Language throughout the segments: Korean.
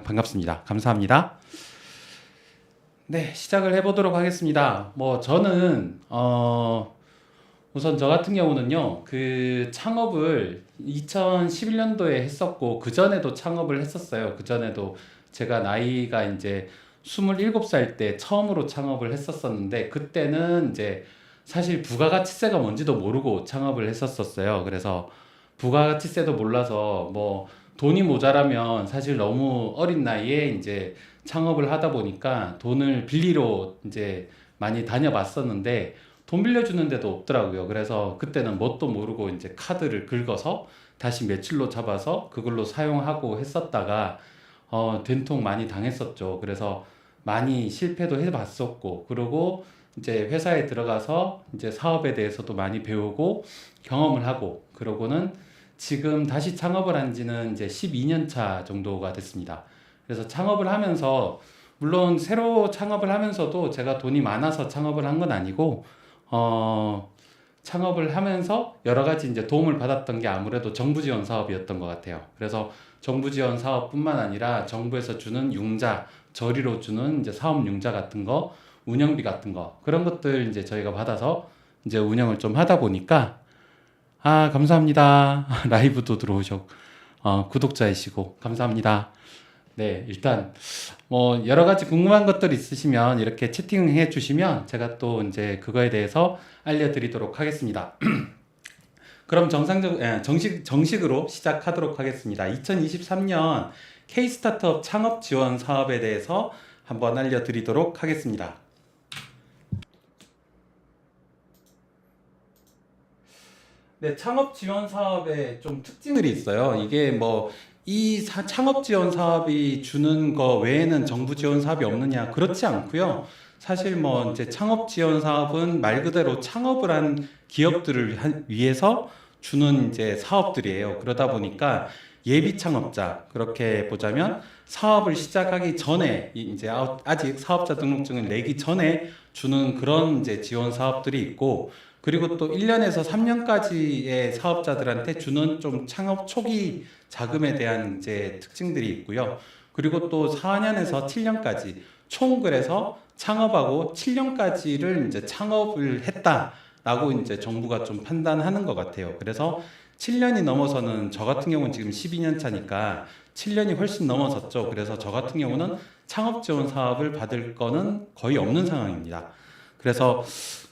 반갑습니다. 감사합니다. 네, 시작을 해보도록 하겠습니다. 저는 우선 저 같은 경우는요, 그 창업을 2011년도에 했었고 그 전에도 창업을 했었어요. 그 전에도 제가 나이가 이제 27살 때 처음으로 창업을 했었었는데, 그때는 이제 사실 부가가치세가 뭔지도 모르고 창업을 했었었어요. 그래서 부가가치세도 몰라서 돈이 모자라면 사실 너무 어린 나이에 이제 창업을 하다 보니까 돈을 빌리러 이제 많이 다녀봤었는데 돈 빌려주는 데도 없더라고요. 그래서 그때는 뭣도 모르고 이제 카드를 긁어서 다시 매출로 잡아서 그걸로 사용하고 했었다가 된통 많이 당했었죠. 그래서 많이 실패도 해봤었고, 그리고 이제 회사에 들어가서 이제 사업에 대해서도 많이 배우고 경험을 하고, 그러고는 지금 다시 창업을 한 지는 이제 12년 차 정도가 됐습니다. 그래서 창업을 하면서, 물론 새로 창업을 하면서도 제가 돈이 많아서 창업을 한 건 아니고, 창업을 하면서 여러 가지 이제 도움을 받았던 게 아무래도 정부 지원 사업이었던 것 같아요. 그래서 정부 지원 사업뿐만 아니라 정부에서 주는 융자, 저리로 주는 이제 사업 융자 같은 거, 운영비 같은 거, 그런 것들 이제 저희가 받아서 이제 운영을 좀 하다 보니까, 감사합니다. 라이브도 들어오셨고, 구독자이시고, 감사합니다. 네, 일단, 여러 가지 궁금한 것들 있으시면 이렇게 채팅해 주시면 제가 또 이제 그거에 대해서 알려드리도록 하겠습니다. 그럼 정식으로 시작하도록 하겠습니다. 2023년 K-스타트업 창업 지원 사업에 대해서 한번 알려드리도록 하겠습니다. 네, 창업 지원 사업에 좀 특징들이 있어요. 이게 창업 지원 사업이 주는 거 외에는 정부 지원 사업이 없느냐? 그렇지 않고요. 사실 이제 창업 지원 사업은 말 그대로 창업을 한 기업들을 위해서 주는 이제 사업들이에요. 그러다 보니까 예비 창업자, 그렇게 보자면 사업을 시작하기 전에 이제 아직 사업자 등록증을 내기 전에 주는 그런 이제 지원 사업들이 있고, 그리고 또 1년에서 3년까지의 사업자들한테 주는 좀 창업 초기 자금에 대한 이제 특징들이 있고요. 그리고 또 4년에서 7년까지 총 그래서 창업하고 7년까지를 이제 창업을 했다라고 이제 정부가 좀 판단하는 것 같아요. 그래서 7년이 넘어서는, 저 같은 경우는 지금 12년 차니까 7년이 훨씬 넘어섰죠. 그래서 저 같은 경우는 창업 지원 사업을 받을 거는 거의 없는 상황입니다. 그래서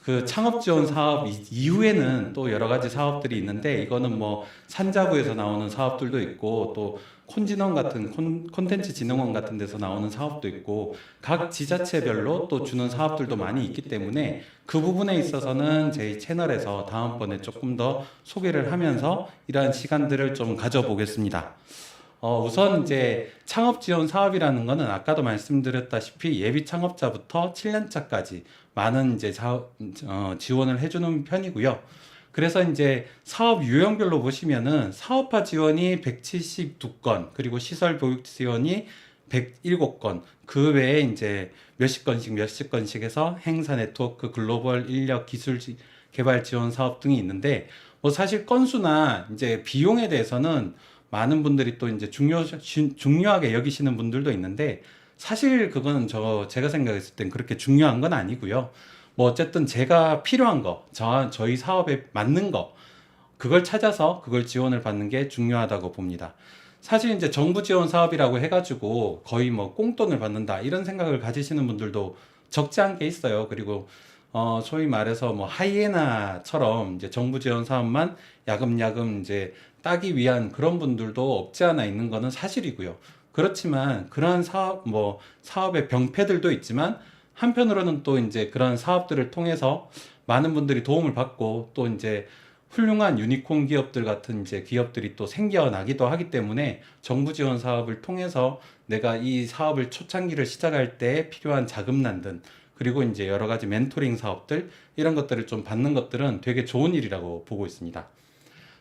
그 창업 지원 사업 이후에는 또 여러 가지 사업들이 있는데, 이거는 산자부에서 나오는 사업들도 있고, 또 콘진원 같은 콘텐츠 진흥원 같은 데서 나오는 사업도 있고, 각 지자체별로 또 주는 사업들도 많이 있기 때문에 그 부분에 있어서는 저희 채널에서 다음번에 조금 더 소개를 하면서 이러한 시간들을 좀 가져보겠습니다. 우선 이제 창업 지원 사업이라는 거는 아까도 말씀드렸다시피 예비 창업자부터 7년차까지 많은 이제 지원을 해주는 편이고요. 그래서 이제 사업 유형별로 보시면은 사업화 지원이 172건, 그리고 시설 교육 지원이 107건, 그 외에 이제 몇십 건씩 해서 행사 네트워크, 글로벌 인력 기술 개발 지원 사업 등이 있는데, 사실 건수나 이제 비용에 대해서는 많은 분들이 또 이제 중요하게 여기시는 분들도 있는데, 사실 그거는 제가 생각했을 땐 그렇게 중요한 건 아니고요. 어쨌든 제가 필요한 거, 저희 사업에 맞는 거, 그걸 찾아서 그걸 지원을 받는 게 중요하다고 봅니다. 사실 이제 정부 지원 사업이라고 해가지고 거의 꽁돈을 받는다 이런 생각을 가지시는 분들도 적지 않게 있어요. 그리고 소위 말해서 하이에나처럼 이제 정부 지원 사업만 야금야금 이제 따기 위한 그런 분들도 없지 않아 있는 거는 사실이고요. 그렇지만 그러한 사업의 병폐들도 있지만, 한편으로는 또 이제 그런 사업들을 통해서 많은 분들이 도움을 받고, 또 이제 훌륭한 유니콘 기업들 같은 이제 기업들이 또 생겨나기도 하기 때문에 정부 지원 사업을 통해서 내가 이 사업을 초창기를 시작할 때 필요한 자금난 등, 그리고 이제 여러 가지 멘토링 사업들, 이런 것들을 좀 받는 것들은 되게 좋은 일이라고 보고 있습니다.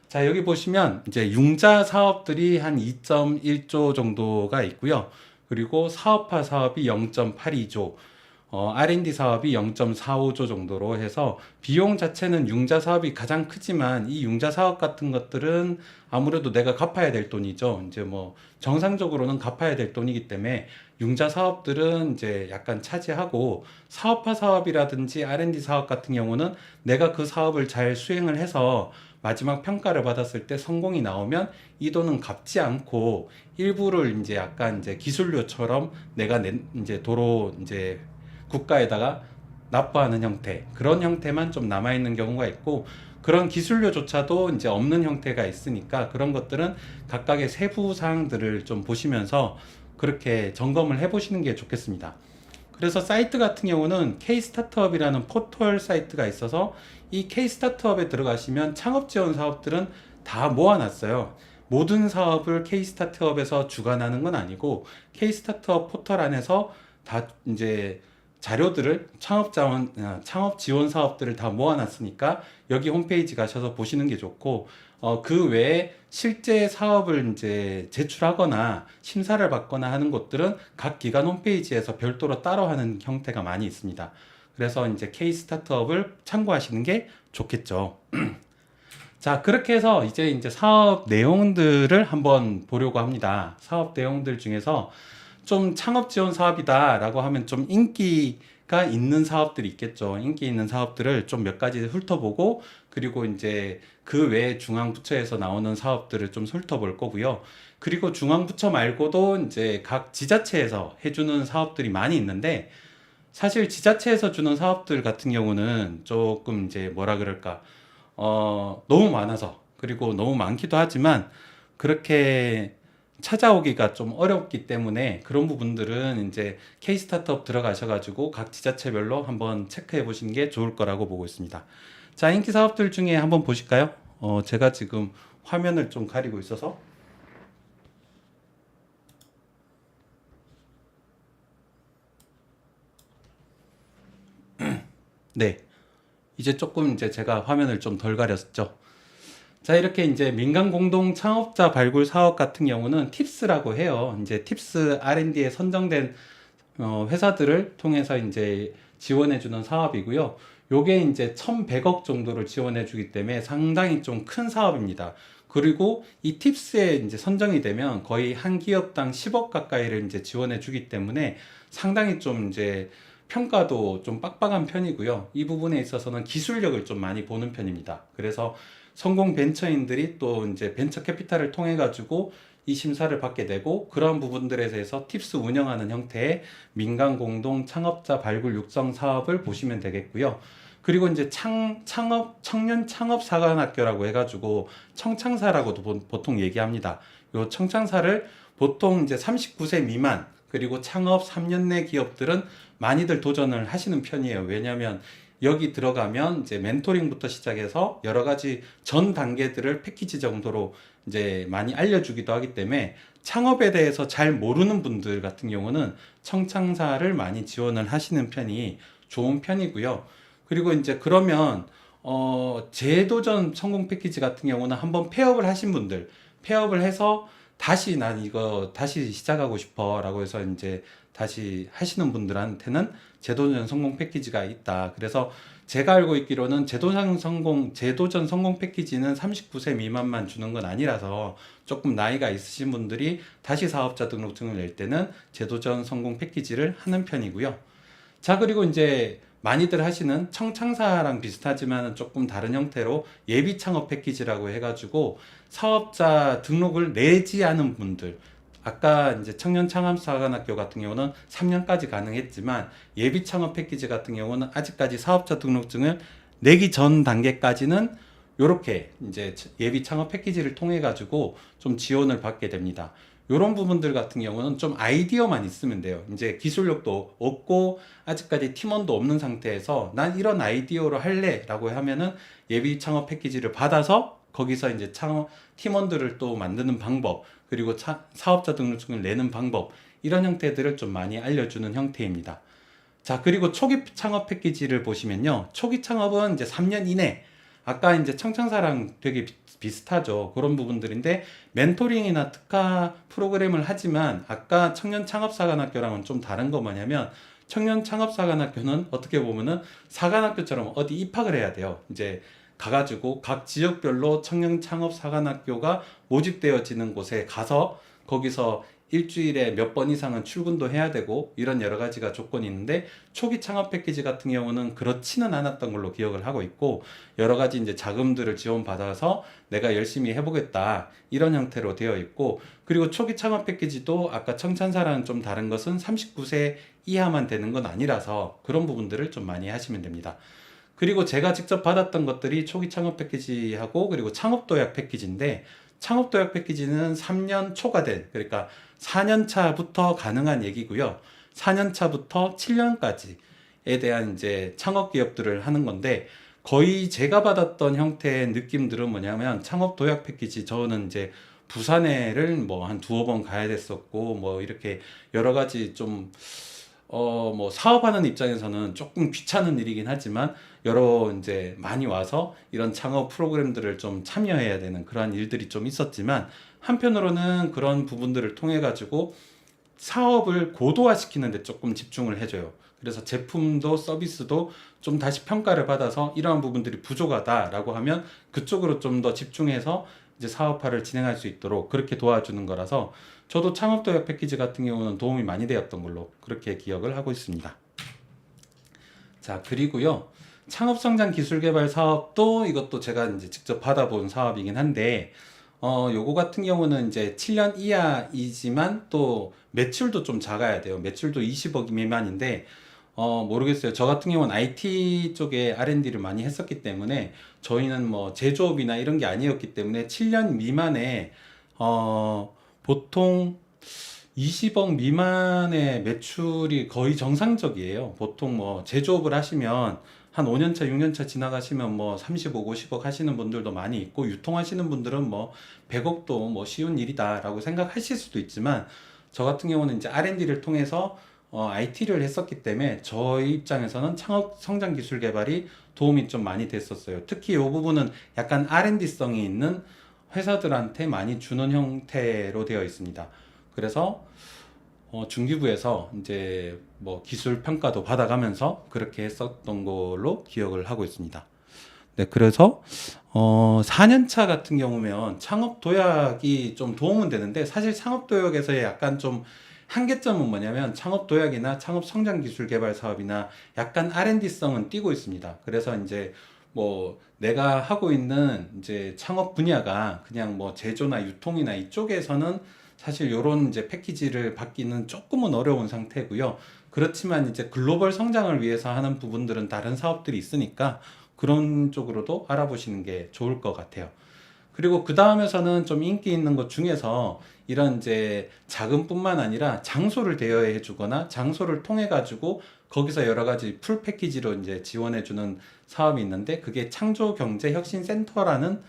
자, 여기 보시면 이제 융자 사업들이 한 2.1조 정도가 있고요. 그리고 사업화 사업이 0.82조, R&D 사업이 0.45조 정도로 해서 비용 자체는 융자 사업이 가장 크지만 이 융자 사업 같은 것들은 아무래도 내가 갚아야 될 돈이죠. 이제 뭐 정상적으로는 갚아야 될 돈이기 때문에 융자 사업들은 이제 약간 차지하고 사업화 사업이라든지 R&D 사업 같은 경우는 내가 그 사업을 잘 수행을 해서 마지막 평가를 받았을 때 성공이 나오면 이 돈은 갚지 않고 일부를 이제 약간 이제 기술료처럼 내가 이제 도로 이제 국가에다가 납부하는 형태, 그런 형태만 좀 남아있는 경우가 있고, 그런 기술료조차도 이제 없는 형태가 있으니까 그런 것들은 각각의 세부 사항들을 좀 보시면서 그렇게 점검을 해 보시는 게 좋겠습니다. 그래서 사이트 같은 경우는 K-스타트업이라는 포털 사이트가 있어서 이 K-스타트업에 들어가시면 창업 지원 사업들은 다 모아놨어요. 모든 사업을 K-스타트업에서 주관하는 건 아니고 K-스타트업 포털 안에서 다 이제 자료들을 창업 지원 사업들을 다 모아놨으니까 여기 홈페이지 가셔서 보시는 게 좋고, 그 외에 실제 사업을 이제 제출하거나 심사를 받거나 하는 곳들은 각 기관 홈페이지에서 별도로 따로 하는 형태가 많이 있습니다. 그래서 이제 K 스타트업을 참고하시는 게 좋겠죠. 자, 그렇게 해서 이제 사업 내용들을 한번 보려고 합니다. 사업 내용들 중에서 좀 창업 지원 사업이다라고 하면 좀 인기가 있는 사업들이 있겠죠. 인기 있는 사업들을 좀 몇 가지 훑어보고, 그리고 이제 그 외에 중앙부처에서 나오는 사업들을 좀 훑어볼 거고요. 그리고 중앙부처 말고도 이제 각 지자체에서 해주는 사업들이 많이 있는데, 사실 지자체에서 주는 사업들 같은 경우는 조금 이제 뭐라 그럴까, 너무 많아서, 그리고 너무 많기도 하지만 그렇게 찾아오기가 좀 어렵기 때문에 그런 부분들은 이제 K 스타트업 들어가셔가지고 각 지자체별로 한번 체크해 보시는 게 좋을 거라고 보고 있습니다. 자, 인기 사업들 중에 한번 보실까요? 제가 지금 화면을 좀 가리고 있어서. 네. 이제 조금 이제 제가 화면을 좀 덜 가렸죠. 자, 이렇게 이제 민간 공동 창업자 발굴 사업 같은 경우는 팁스라고 해요. 이제 팁스 R&D에 선정된 회사들을 통해서 이제 지원해 주는 사업이고요. 요게 이제 1,100억 정도를 지원해 주기 때문에 상당히 좀 큰 사업입니다. 그리고 이 팁스에 이제 선정이 되면 거의 한 기업당 10억 가까이를 이제 지원해 주기 때문에 상당히 좀 이제 평가도 좀 빡빡한 편이고요. 이 부분에 있어서는 기술력을 좀 많이 보는 편입니다. 그래서 성공 벤처인들이 또 이제 벤처 캐피탈을 통해 가지고 이 심사를 받게 되고, 그런 부분들에 대해서 팁스 운영하는 형태의 민간 공동 창업자 발굴 육성 사업을 보시면 되겠고요. 그리고 이제 청년 창업 사관학교라고 해가지고 청창사라고도 보통 얘기합니다. 요 청창사를 보통 이제 39세 미만 그리고 창업 3년 내 기업들은 많이들 도전을 하시는 편이에요. 왜냐하면 여기 들어가면 이제 멘토링부터 시작해서 여러 가지 전 단계들을 패키지 정도로 이제 많이 알려주기도 하기 때문에 창업에 대해서 잘 모르는 분들 같은 경우는 청창사를 많이 지원을 하시는 편이 좋은 편이고요. 그리고 이제 그러면 재도전 성공 패키지 같은 경우는 한번 폐업을 하신 분들, 폐업을 해서 다시 난 이거 다시 시작하고 싶어 라고 해서 이제 다시 하시는 분들한테는 재도전 성공 패키지가 있다. 그래서 제가 알고 있기로는 재도전 성공 패키지는 39세 미만만 주는 건 아니라서 조금 나이가 있으신 분들이 다시 사업자 등록증을 낼 때는 재도전 성공 패키지를 하는 편이고요. 자, 그리고 이제 많이들 하시는 청창사랑 비슷하지만 조금 다른 형태로 예비 창업 패키지라고 해가지고 사업자 등록을 내지 않은 분들, 아까 이제 청년 창업사관학교 같은 경우는 3년까지 가능했지만 예비 창업 패키지 같은 경우는 아직까지 사업자 등록증을 내기 전 단계까지는 이렇게 이제 예비 창업 패키지를 통해 가지고 좀 지원을 받게 됩니다. 이런 부분들 같은 경우는 좀 아이디어만 있으면 돼요. 이제 기술력도 없고 아직까지 팀원도 없는 상태에서 난 이런 아이디어로 할래 라고 하면은 예비 창업 패키지를 받아서 거기서 이제 창업 팀원들을 또 만드는 방법, 그리고 사업자 등록증을 내는 방법, 이런 형태들을 좀 많이 알려주는 형태입니다. 자, 그리고 초기 창업 패키지를 보시면요. 초기 창업은 이제 3년 이내, 아까 이제 청창사랑 되게 비슷하죠. 그런 부분들인데 멘토링이나 특화 프로그램을 하지만 아까 청년 창업사관학교랑은 좀 다른 거 뭐냐면 청년 창업사관학교는 어떻게 보면은 사관학교처럼 어디 입학을 해야 돼요. 이제 가가지고 각 지역별로 청년 창업사관학교가 모집되어지는 곳에 가서 거기서 일주일에 몇 번 이상은 출근도 해야 되고 이런 여러 가지가 조건이 있는데, 초기 창업 패키지 같은 경우는 그렇지는 않았던 걸로 기억을 하고 있고, 여러 가지 이제 자금들을 지원받아서 내가 열심히 해보겠다 이런 형태로 되어 있고, 그리고 초기 창업 패키지도 아까 청찬사랑은 좀 다른 것은 39세 이하만 되는 건 아니라서 그런 부분들을 좀 많이 하시면 됩니다. 그리고 제가 직접 받았던 것들이 초기 창업 패키지하고 그리고 창업도약 패키지인데, 창업도약 패키지는 3년 초과된, 그러니까 4년 차부터 가능한 얘기고요. 4년 차부터 7년까지에 대한 이제 창업 기업들을 하는 건데, 거의 제가 받았던 형태의 느낌들은 뭐냐면, 창업도약 패키지 저는 이제 부산에를 뭐 한 두어 번 가야 됐었고, 뭐 이렇게 여러 가지 좀 뭐 사업하는 입장에서는 조금 귀찮은 일이긴 하지만 여러 이제 많이 와서 이런 창업 프로그램들을 좀 참여해야 되는 그러한 일들이 좀 있었지만, 한편으로는 그런 부분들을 통해 가지고 사업을 고도화시키는 데 조금 집중을 해줘요. 그래서 제품도 서비스도 좀 다시 평가를 받아서 이러한 부분들이 부족하다라고 하면 그쪽으로 좀 더 집중해서 이제 사업화를 진행할 수 있도록 그렇게 도와주는 거라서, 저도 창업도약 패키지 같은 경우는 도움이 많이 되었던 걸로 그렇게 기억을 하고 있습니다. 자, 그리고요, 창업성장 기술개발 사업도 이것도 제가 이제 직접 받아본 사업이긴 한데, 요거 같은 경우는 이제 7년 이하이지만 또 매출도 좀 작아야 돼요. 매출도 20억 미만인데, 모르겠어요. 저 같은 경우는 IT 쪽에 R&D를 많이 했었기 때문에, 저희는 뭐 제조업이나 이런 게 아니었기 때문에 7년 미만에, 보통 20억 미만의 매출이 거의 정상적이에요. 보통 뭐 제조업을 하시면 한 5년차, 6년차 지나가시면 뭐 30억, 50억 하시는 분들도 많이 있고, 유통하시는 분들은 뭐 100억도 뭐 쉬운 일이다라고 생각하실 수도 있지만, 저 같은 경우는 이제 R&D를 통해서 IT를 했었기 때문에 저희 입장에서는 창업 성장 기술 개발이 도움이 좀 많이 됐었어요. 특히 이 부분은 약간 R&D성이 있는 회사들한테 많이 주는 형태로 되어 있습니다. 그래서 중기부에서 이제 뭐 기술 평가도 받아가면서 그렇게 했었던 걸로 기억을 하고 있습니다. 네, 그래서 4년차 같은 경우면 창업 도약이 좀 도움은 되는데, 사실 창업 도약에서의 약간 좀 한계점은 뭐냐면, 창업 도약이나 창업 성장 기술 개발 사업이나 약간 R&D성은 띄고 있습니다. 그래서 이제 뭐 내가 하고 있는 이제 창업 분야가 그냥 뭐 제조나 유통이나 이쪽에서는 사실 요런 이제 패키지를 받기는 조금은 어려운 상태고요. 그렇지만 이제 글로벌 성장을 위해서 하는 부분들은 다른 사업들이 있으니까 그런 쪽으로도 알아보시는 게 좋을 것 같아요. 그리고 그 다음에서는 좀 인기 있는 것 중에서 이런 이제 자금뿐만 아니라 장소를 대여해 주거나 장소를 통해 가지고 거기서 여러 가지 풀 패키지로 이제 지원해 주는 사업이 있는데, 그게 창조경제혁신센터라는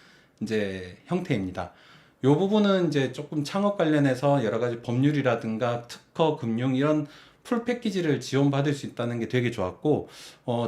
이제 형태입니다. 이 부분은 이제 조금 창업 관련해서 여러 가지 법률이라든가 특허, 금융 이런 풀 패키지를 지원받을 수 있다는 게 되게 좋았고,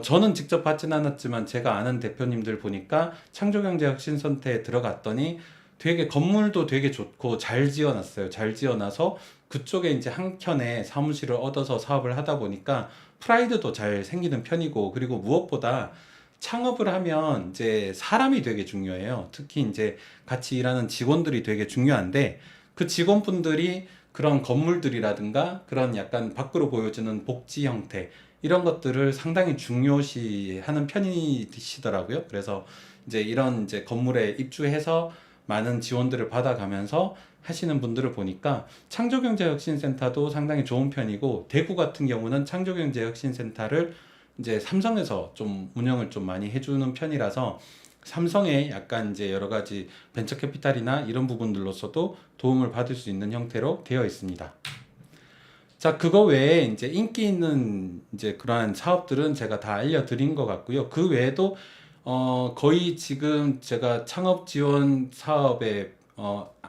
저는 직접 받진 않았지만 제가 아는 대표님들 보니까 창조경제혁신센터에 들어갔더니 되게 건물도 되게 좋고 잘 지어놨어요. 잘 지어놔서 그쪽에 이제 한켠에 사무실을 얻어서 사업을 하다 보니까 프라이드도 잘 생기는 편이고, 그리고 무엇보다 창업을 하면 이제 사람이 되게 중요해요. 특히 이제 같이 일하는 직원들이 되게 중요한데, 그 직원분들이 그런 건물들이라든가 그런 약간 밖으로 보여주는 복지 형태 이런 것들을 상당히 중요시하는 편이시더라고요. 그래서 이제 이런 이제 건물에 입주해서 많은 지원들을 받아가면서 하시는 분들을 보니까 창조경제혁신센터도 상당히 좋은 편이고, 대구 같은 경우는 창조경제혁신센터를 이제 삼성에서 좀 운영을 좀 많이 해주는 편이라서 삼성의 약간 이제 여러 가지 벤처 캐피탈이나 이런 부분들로서도 도움을 받을 수 있는 형태로 되어 있습니다. 자, 그거 외에 이제 인기 있는 이제 그러한 사업들은 제가 다 알려드린 것 같고요. 그 외에도 거의 지금 제가 창업 지원 사업의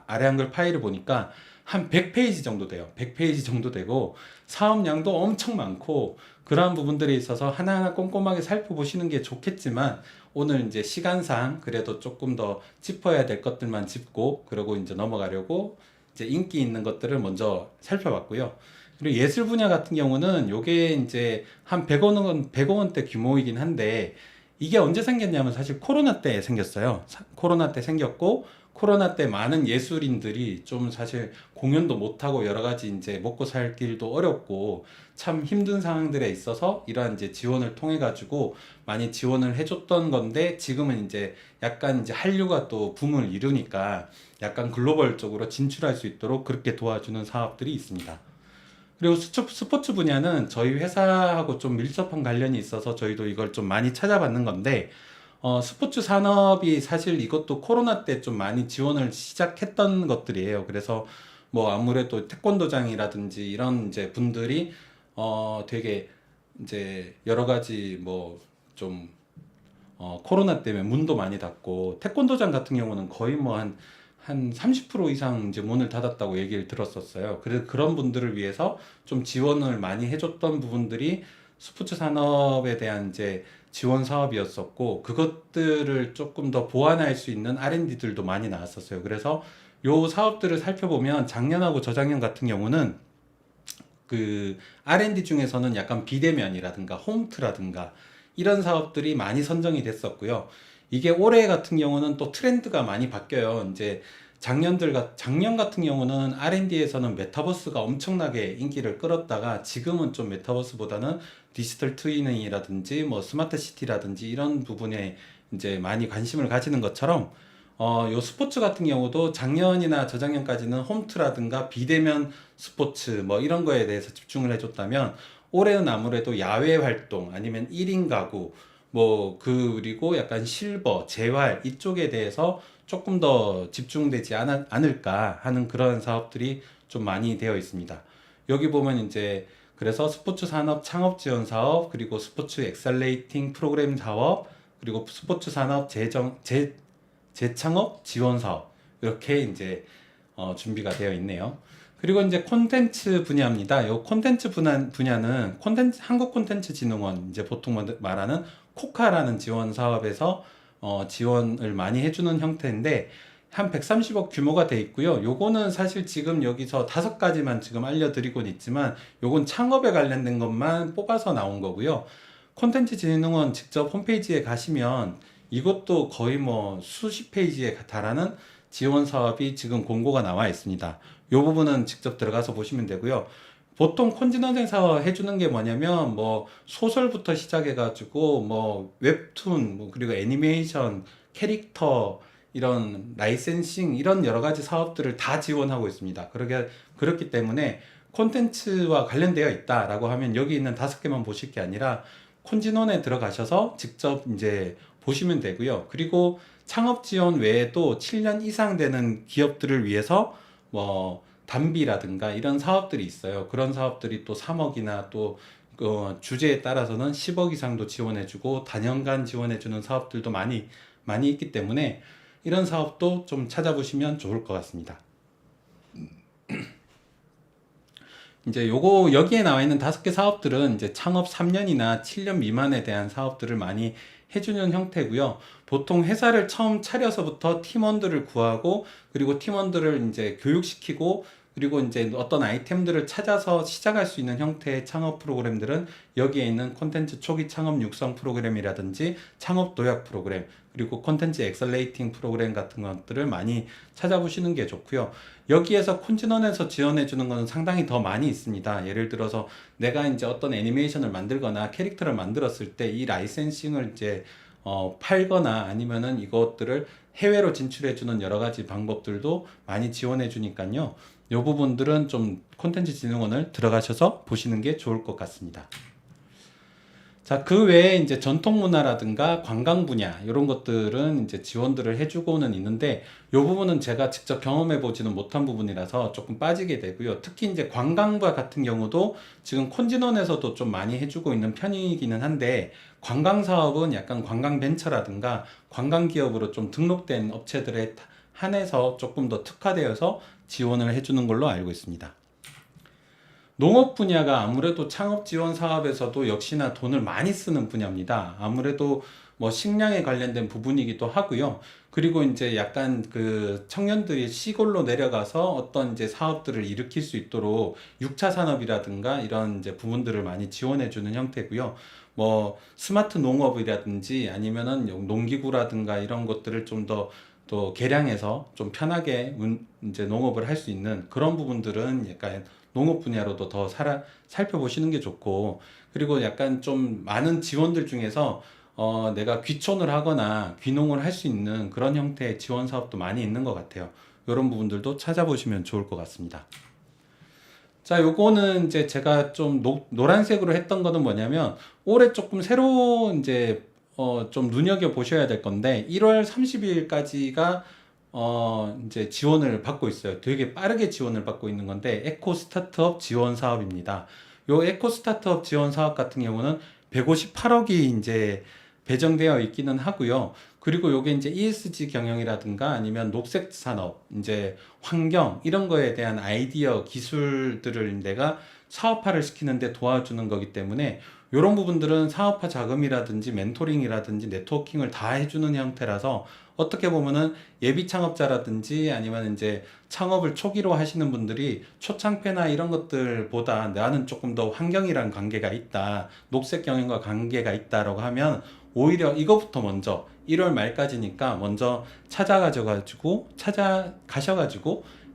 아래 한글 파일을 보니까 한 100페이지 정도 돼요. 100페이지 정도 되고 사업량도 엄청 많고, 그러한 부분들에 있어서 하나하나 꼼꼼하게 살펴보시는 게 좋겠지만, 오늘 이제 시간상 그래도 조금 더 짚어야 될 것들만 짚고 그러고 이제 넘어가려고 이제 인기 있는 것들을 먼저 살펴봤고요. 그리고 예술 분야 같은 경우는 요게 이제 한 100억 원대 규모이긴 한데 이게 언제 생겼냐면 사실 코로나 때 생겼어요. 코로나 때 생겼고 코로나 때 많은 예술인들이 좀 사실 공연도 못하고 여러 가지 이제 먹고 살 길도 어렵고 참 힘든 상황들에 있어서 이러한 이제 지원을 통해 가지고 많이 지원을 해줬던 건데 지금은 이제 약간 이제 한류가 또 붐을 이루니까 약간 글로벌적으로 진출할 수 있도록 그렇게 도와주는 사업들이 있습니다. 그리고 스포츠 분야는 저희 회사하고 좀 밀접한 관련이 있어서 저희도 이걸 좀 많이 찾아봤는 건데, 스포츠 산업이 사실 이것도 코로나 때 좀 많이 지원을 시작했던 것들이에요. 그래서 뭐 아무래도 태권도장이라든지 이런 이제 분들이, 되게 이제 여러 가지 뭐 좀, 코로나 때문에 문도 많이 닫고, 태권도장 같은 경우는 거의 뭐 한 30% 이상 이제 문을 닫았다고 얘기를 들었었어요. 그래서 그런 분들을 위해서 좀 지원을 많이 해줬던 부분들이 스포츠 산업에 대한 이제 지원 사업이었었고, 그것들을 조금 더 보완할 수 있는 R&D들도 많이 나왔었어요. 그래서 요 사업들을 살펴보면 작년하고 저작년 같은 경우는 그 R&D 중에서는 약간 비대면이라든가 홈트라든가 이런 사업들이 많이 선정이 됐었고요. 이게 올해 같은 경우는 또 트렌드가 많이 바뀌어요. 이제 작년 같은 경우는 R&D에서는 메타버스가 엄청나게 인기를 끌었다가 지금은 좀 메타버스보다는 디지털 트위닝이라든지 뭐 스마트 시티라든지 이런 부분에 이제 많이 관심을 가지는 것처럼 요 스포츠 같은 경우도 작년이나 저작년까지는 홈트라든가 비대면 스포츠 뭐 이런 거에 대해서 집중을 해줬다면 올해는 아무래도 야외 활동 아니면 1인 가구 뭐 그리고 약간 실버, 재활 이쪽에 대해서 조금 더 집중되지 않을까 하는 그런 사업들이 좀 많이 되어 있습니다. 여기 보면 이제 그래서 스포츠 산업 창업 지원 사업, 그리고 스포츠 엑셀레이팅 프로그램 사업, 그리고 스포츠 산업 재창업 지원 사업 이렇게 이제 준비가 되어 있네요. 그리고 이제 콘텐츠 분야입니다. 이 콘텐츠 분야는 한국콘텐츠진흥원 이제 보통 말하는 코카라는 지원 사업에서 지원을 많이 해주는 형태인데 한 130억 규모가 돼 있고요. 요거는 사실 지금 여기서 5가지만 지금 알려드리곤 있지만 요건 창업에 관련된 것만 뽑아서 나온 거고요. 콘텐츠진흥원 직접 홈페이지에 가시면 이것도 거의 뭐 수십 페이지에 달하는 지원 사업이 지금 공고가 나와 있습니다. 이 부분은 직접 들어가서 보시면 되고요. 보통 콘진원에서 해주는 게 뭐냐면 뭐 소설부터 시작해가지고 뭐 웹툰 뭐 그리고 애니메이션 캐릭터 이런 라이센싱 이런 여러 가지 사업들을 다 지원하고 있습니다. 그렇기 때문에 콘텐츠와 관련되어 있다라고 하면 여기 있는 5개만 보실 게 아니라 콘진원에 들어가셔서 직접 이제 보시면 되고요. 그리고 창업 지원 외에도 7년 이상 되는 기업들을 위해서 뭐 단비라든가 이런 사업들이 있어요. 그런 사업들이 또 3억이나 또 주제에 따라서는 10억 이상도 지원해주고 단연간 지원해주는 사업들도 많이 있기 때문에 이런 사업도 좀 찾아보시면 좋을 것 같습니다. 이제 여기에 나와 있는 5개 사업들은 이제 창업 3년이나 7년 미만에 대한 사업들을 많이 해주는 형태고요. 보통 회사를 처음 차려서부터 팀원들을 구하고 그리고 팀원들을 이제 교육시키고 그리고 이제 어떤 아이템들을 찾아서 시작할 수 있는 형태의 창업 프로그램들은 여기에 있는 콘텐츠 초기 창업 육성 프로그램이라든지 창업 도약 프로그램 그리고 콘텐츠 엑셀레이팅 프로그램 같은 것들을 많이 찾아보시는 게 좋고요. 여기에서 콘진원에서 지원해 주는 것은 상당히 더 많이 있습니다. 예를 들어서 내가 이제 어떤 애니메이션을 만들거나 캐릭터를 만들었을 때 이 라이센싱을 이제 팔거나 아니면은 이것들을 해외로 진출해 주는 여러 가지 방법들도 많이 지원해 주니까요. 이 부분들은 좀 콘텐츠 진흥원을 들어가셔서 보시는 게 좋을 것 같습니다. 자, 그 외에 이제 전통 문화라든가 관광 분야 이런 것들은 이제 지원들을 해주고는 있는데 이 부분은 제가 직접 경험해 보지는 못한 부분이라서 조금 빠지게 되고요. 특히 이제 관광부 같은 경우도 지금 콘진원에서도 좀 많이 해주고 있는 편이기는 한데 관광 사업은 약간 관광 벤처라든가 관광 기업으로 좀 등록된 업체들에 한해서 조금 더 특화되어서 지원을 해주는 걸로 알고 있습니다. 농업 분야가 아무래도 창업 지원 사업에서도 역시나 돈을 많이 쓰는 분야입니다. 아무래도 뭐 식량에 관련된 부분이기도 하고요. 그리고 이제 약간 그 청년들이 시골로 내려가서 어떤 이제 사업들을 일으킬 수 있도록 6차 산업이라든가 이런 이제 부분들을 많이 지원해 주는 형태고요. 뭐 스마트 농업이라든지 아니면은 농기구라든가 이런 것들을 좀 더 또 개량해서 좀 편하게 이제 농업을 할 수 있는 그런 부분들은 약간 농업 분야로도 더 살펴보시는 게 좋고, 그리고 약간 좀 많은 지원들 중에서 내가 귀촌을 하거나 귀농을 할 수 있는 그런 형태의 지원 사업도 많이 있는 것 같아요. 이런 부분들도 찾아보시면 좋을 것 같습니다. 자, 요거는 이제 제가 좀 노란색으로 했던 거는 뭐냐면 올해 조금 새로 이제 좀 눈여겨 보셔야 될 건데 1월 30일까지가 이제 지원을 받고 있어요. 되게 빠르게 지원을 받고 있는 건데 에코 스타트업 지원 사업입니다. 요 에코 스타트업 지원 사업 같은 경우는 158억이 이제 배정되어 있기는 하고요. 그리고 요게 이제 ESG 경영이라든가 아니면 녹색 산업, 이제 환경 이런 거에 대한 아이디어, 기술들을 내가 사업화를 시키는데 도와주는 거기 때문에 이런 부분들은 사업화 자금이라든지 멘토링이라든지 네트워킹을 다 해주는 형태라서 어떻게 보면은 예비 창업자라든지 아니면 이제 창업을 초기로 하시는 분들이 초창패나 이런 것들보다 나는 조금 더 환경이랑 관계가 있다, 녹색 경영과 관계가 있다라고 하면 오히려 이거부터 먼저 1월 말까지니까 먼저 찾아가셔가지고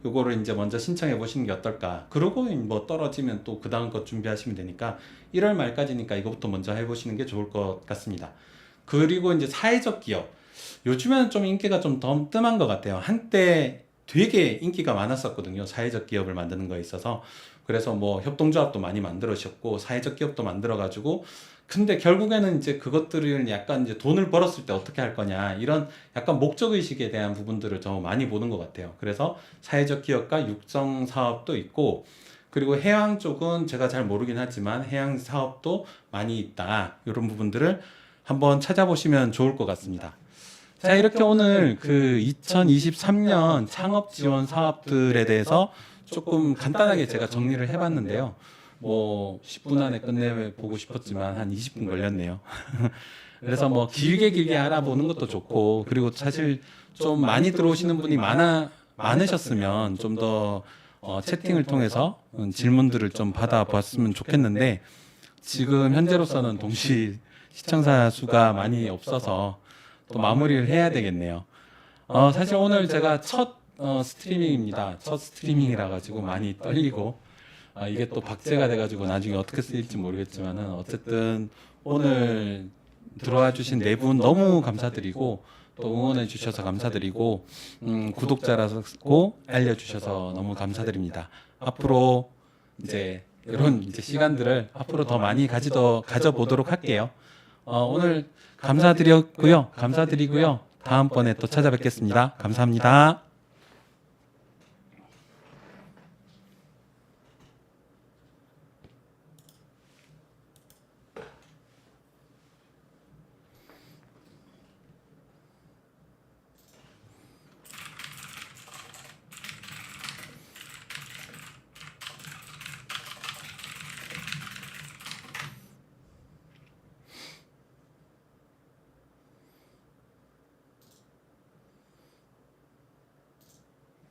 요거를 이제 먼저 신청해 보시는 게 어떨까. 그러고 뭐 떨어지면 또 그 다음 것 준비하시면 되니까 1월 말까지니까 이거부터 먼저 해보시는 게 좋을 것 같습니다. 그리고 이제 사회적 기업. 요즘에는 좀 인기가 좀 더 뜸한 것 같아요. 한때 되게 인기가 많았었거든요. 사회적 기업을 만드는 거에 있어서. 그래서 뭐 협동조합도 많이 만들으셨고 사회적 기업도 만들어가지고, 근데 결국에는 이제 그것들을 약간 이제 돈을 벌었을 때 어떻게 할 거냐 이런 약간 목적의식에 대한 부분들을 더 많이 보는 것 같아요. 그래서 사회적 기업과 육성 사업도 있고, 그리고 해양 쪽은 제가 잘 모르긴 하지만 해양 사업도 많이 있다. 이런 부분들을 한번 찾아보시면 좋을 것 같습니다. 자, 이렇게 오늘 그 2023년 창업 지원 사업들에 대해서 조금 간단하게 제가 정리를 해봤는데요. 뭐 10분 안에 끝내보고 싶었지만 한 20분 걸렸네요. 그래서 뭐 길게 알아보는 것도 좋고, 그리고 사실 좀 많이 들어오시는 분이 많으셨으면 좀 더 채팅을 통해서 질문들을 좀 받아봤으면 좋겠는데, 지금 현재로서는 동시 시청자 수가 많이 없어서 또 마무리를 해야 되겠네요. 사실 오늘 제가 첫 스트리밍입니다. 첫 스트리밍이라 가지고 많이 떨리고, 이게 또 박제가 돼가지고 나중에 어떻게 쓰일지 모르겠지만은 어쨌든 오늘 들어와 주신 네 분 너무 감사드리고, 또 응원해 주셔서 감사드리고, 구독자라고 알려주셔서 너무 감사드립니다. 앞으로 이제 이런 이제 시간들을 앞으로 더 많이 가져보도록 할게요. 오늘 감사드리고요. 다음번에 또 찾아뵙겠습니다. 감사합니다.